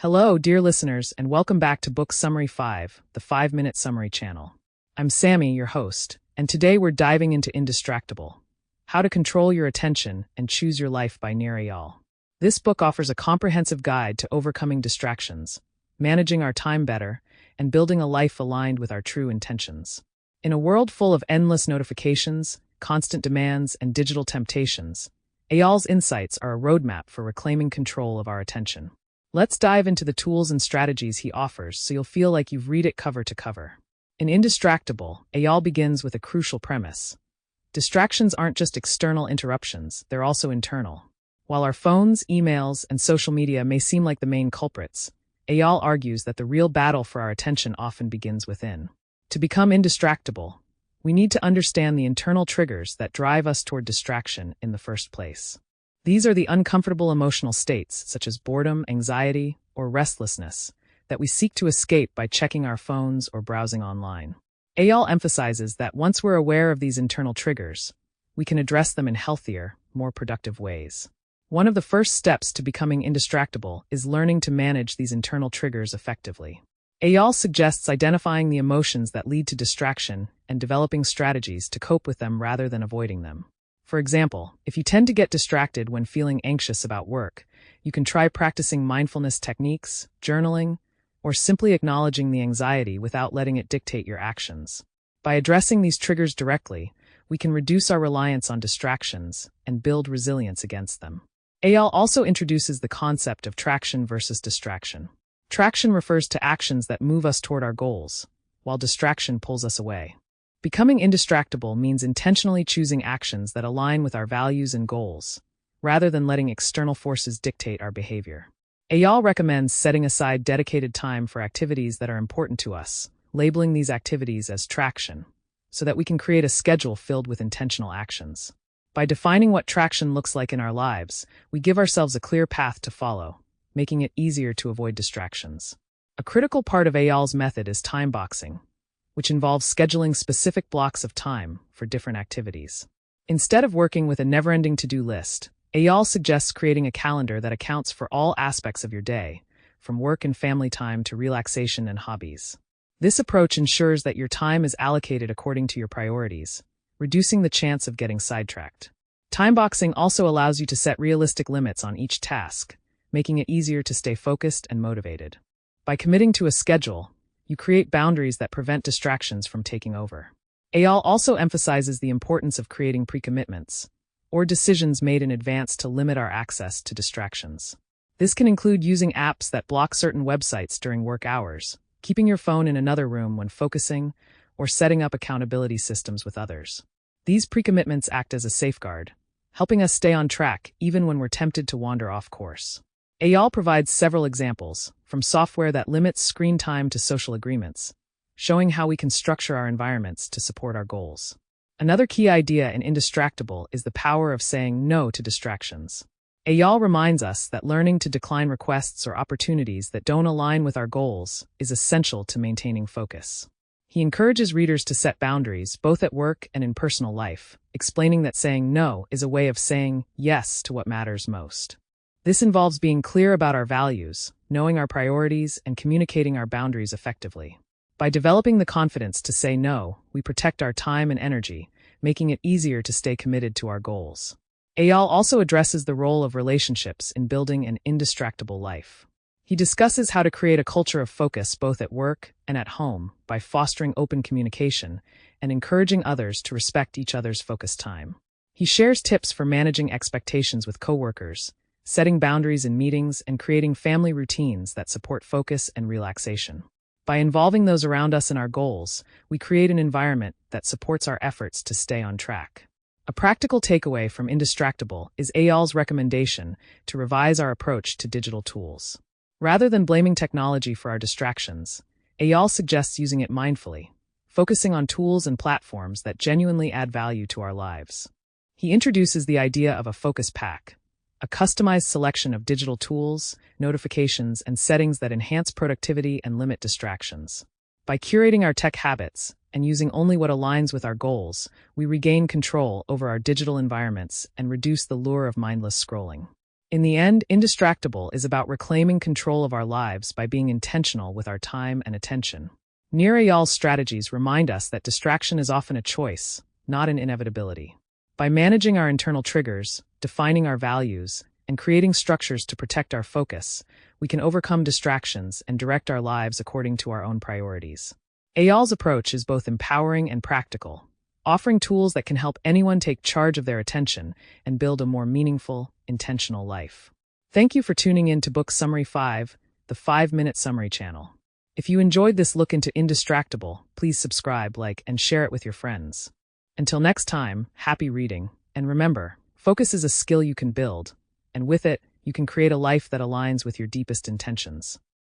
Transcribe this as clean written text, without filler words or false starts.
Hello, dear listeners, and welcome back to Book Summary 5, the 5-Minute Summary channel. I'm Sammy, your host, and today we're diving into Indistractable, How to Control Your Attention and Choose Your Life by Nir Eyal. This book offers a comprehensive guide to overcoming distractions, managing our time better, and building a life aligned with our true intentions. In a world full of endless notifications, constant demands, and digital temptations, Eyal's insights are a roadmap for reclaiming control of our attention. Let's dive into the tools and strategies he offers so you'll feel like you've read it cover to cover. In Indistractable, Eyal begins with a crucial premise. Distractions aren't just external interruptions, they're also internal. While our phones, emails, and social media may seem like the main culprits, Eyal argues that the real battle for our attention often begins within. To become indistractable, we need to understand the internal triggers that drive us toward distraction in the first place. These are the uncomfortable emotional states, such as boredom, anxiety, or restlessness, that we seek to escape by checking our phones or browsing online. Eyal emphasizes that once we're aware of these internal triggers, we can address them in healthier, more productive ways. One of the first steps to becoming indistractable is learning to manage these internal triggers effectively. Eyal suggests identifying the emotions that lead to distraction and developing strategies to cope with them rather than avoiding them. For example, if you tend to get distracted when feeling anxious about work, you can try practicing mindfulness techniques, journaling, or simply acknowledging the anxiety without letting it dictate your actions. By addressing these triggers directly, we can reduce our reliance on distractions and build resilience against them. Eyal also introduces the concept of traction versus distraction. Traction refers to actions that move us toward our goals, while distraction pulls us away. Becoming indistractable means intentionally choosing actions that align with our values and goals, rather than letting external forces dictate our behavior. Eyal recommends setting aside dedicated time for activities that are important to us, labeling these activities as traction, so that we can create a schedule filled with intentional actions. By defining what traction looks like in our lives, we give ourselves a clear path to follow, making it easier to avoid distractions. A critical part of Eyal's method is time boxing, which involves scheduling specific blocks of time for different activities. Instead of working with a never-ending to-do list, Eyal suggests creating a calendar that accounts for all aspects of your day, from work and family time to relaxation and hobbies. This approach ensures that your time is allocated according to your priorities, reducing the chance of getting sidetracked. Time boxing also allows you to set realistic limits on each task, making it easier to stay focused and motivated. By committing to a schedule, you create boundaries that prevent distractions from taking over. Eyal also emphasizes the importance of creating pre-commitments, or decisions made in advance to limit our access to distractions. This can include using apps that block certain websites during work hours, keeping your phone in another room when focusing, or setting up accountability systems with others. These pre-commitments act as a safeguard, helping us stay on track even when we're tempted to wander off course. Eyal provides several examples, from software that limits screen time to social agreements, showing how we can structure our environments to support our goals. Another key idea in Indistractable is the power of saying no to distractions. Eyal reminds us that learning to decline requests or opportunities that don't align with our goals is essential to maintaining focus. He encourages readers to set boundaries, both at work and in personal life, explaining that saying no is a way of saying yes to what matters most. This involves being clear about our values, knowing our priorities, and communicating our boundaries effectively. By developing the confidence to say no, we protect our time and energy, making it easier to stay committed to our goals. Eyal also addresses the role of relationships in building an indistractable life. He discusses how to create a culture of focus both at work and at home by fostering open communication and encouraging others to respect each other's focus time. He shares tips for managing expectations with coworkers, setting boundaries in meetings, and creating family routines that support focus and relaxation. By involving those around us in our goals, we create an environment that supports our efforts to stay on track. A practical takeaway from Indistractable is Eyal's recommendation to revise our approach to digital tools. Rather than blaming technology for our distractions, Eyal suggests using it mindfully, focusing on tools and platforms that genuinely add value to our lives. He introduces the idea of a focus pack, a customized selection of digital tools, notifications, and settings that enhance productivity and limit distractions. By curating our tech habits and using only what aligns with our goals, we regain control over our digital environments and reduce the lure of mindless scrolling. In the end, Indistractable is about reclaiming control of our lives by being intentional with our time and attention. Nir Eyal's strategies remind us that distraction is often a choice, not an inevitability. By managing our internal triggers, defining our values, and creating structures to protect our focus, we can overcome distractions and direct our lives according to our own priorities. Eyal's approach is both empowering and practical, offering tools that can help anyone take charge of their attention and build a more meaningful, intentional life. Thank you for tuning in to Book Summary 5, the 5-Minute Summary channel. If you enjoyed this look into Indistractable, please subscribe, like, and share it with your friends. Until next time, happy reading, and remember, focus is a skill you can build, and with it, you can create a life that aligns with your deepest intentions.